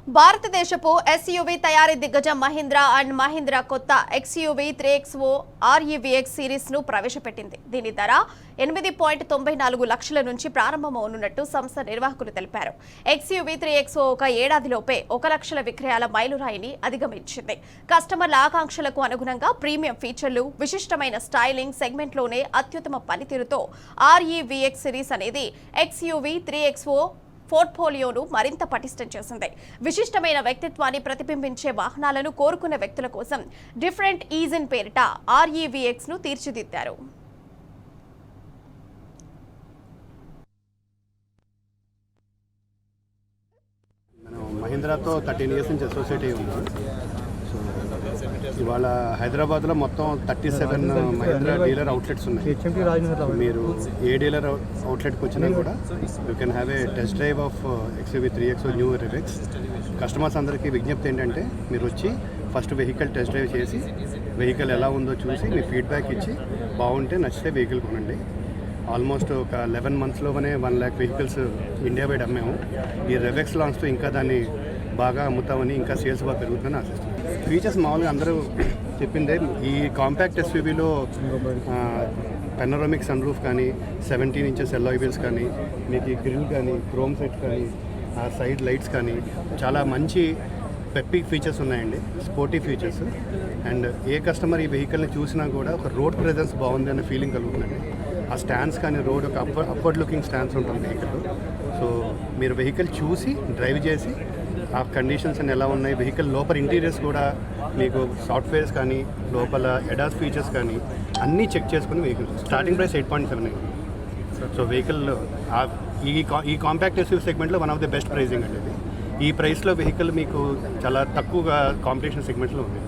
భారతదేశపు ఎస్యూవీ తయారీ దిగ్గజం మహీంద్రా అండ్ మహీంద్రా కొత్త ఎక్స్యూవీ 3XO REVX సిరీస్ ను ప్రవేశపెట్టింది. దీని ధర 8.94 లక్షల నుంచి ప్రారంభమవునున్నట్టు సంస్థ నిర్వాహకులు తెలిపారు. ఎక్స్యూవీ 3XO ఒక ఏడాదిలోపే 1 లక్షల విక్రయాల మైలురాయిని అధిగమించింది. కస్టమర్ల ఆకాంక్షలకు అనుగుణంగా ప్రీమియం ఫీచర్లు, విశిష్టమైన స్టైలింగ్ సెగ్మెంట్లోనే అత్యుత్తమ పనితీరుతో REVX సిరీస్ అనేది ఎక్స్యూవీ 3XO పోర్ట్ఫోలియోను మరింత పటిష్టం చేసింది. విశిష్టమైన వ్యక్తిత్వాన్ని ప్రతిబింబించే వాహనాలను కోరుకున్న వ్యక్తుల కోసం డిఫరెంట్ ఈజిన్ పేరిట REVX ను తీర్చిదిద్దారు. మహీంద్రాతో 13 ఇయర్స్ నుంచి అసోసియేట్ అయ్యి ఉన్నాం. ఇవాళ హైదరాబాద్లో మొత్తం 37 మహీంద్రా డీలర్ అవుట్లెట్స్ ఉన్నాయి. మీరు ఏ డీలర్ అవుట్లెట్కి వచ్చినా కూడా you can have a test drive of XUV 3XO new REVX. Customers అందరికీ విజ్ఞప్తి ఏంటంటే మీరు వచ్చి ఫస్ట్ వెహికల్ టెస్ట్ డ్రైవ్ చేసి వెహికల్ ఎలా ఉందో చూసి మీ ఫీడ్బ్యాక్ ఇచ్చి బాగుంటే నచ్చితే వెహికల్ కొనండి. ఆల్మోస్ట్ ఒక 11 monthsలోనే 1 lakh వెహికల్స్ ఇండియా వైడ్ అమ్మాము. ఈ REVX లాంచ్తో ఇంకా దాన్ని బాగా అమ్ముతామని, ఇంకా సేల్స్ బాగా పెరుగుతుందని ఆశిస్తున్నాం. ఫీచర్స్ మామూలుగా అందరూ చెప్పిందే. ఈ కాంపాక్ట్ ఎస్యూవీలో పెనోరామిక్ సన్ రూఫ్ కానీ, 17 inches alloy wheels కానీ, మీకు ఈ గ్రిల్ కానీ, క్రోమ్ సెట్ కానీ, సైడ్ లైట్స్ కానీ చాలా మంచి పెప్పిక్ ఫీచర్స్ ఉన్నాయండి. Sporty features. And A customer ఈ వెహికల్ని చూసినా కూడా ఒక రోడ్ ప్రెజెన్స్ బాగుంది అనే ఫీలింగ్ కలుగుతుందండి. ఆ స్టాండ్స్ కానీ రోడ్ ఒక అప్వర్డ్ లుకింగ్ స్టాండ్స్ ఉంటుంది వెహికల్. సో మీరు వెహికల్ చూసి డ్రైవ్ చేసి ఆ కండిషన్స్ అని ఎలా ఉన్నాయి, వెహికల్ లోపల ఇంటీరియర్స్ కూడా మీకు సాఫ్ట్వేర్స్ కానీ లోపల ఎడాస్ ఫీచర్స్ కానీ అన్నీ చెక్ చేసుకుని vehicle starting price 8.79. So vehicle ఈ కాంపాక్ట్ ఎస్యూవీ సెగ్మెంట్లో one of the best pricing అండి. ఈ ప్రైస్లో వెహికల్ మీకు చాలా తక్కువగా కాంపిటీషన్ సెగ్మెంట్లో ఉంది.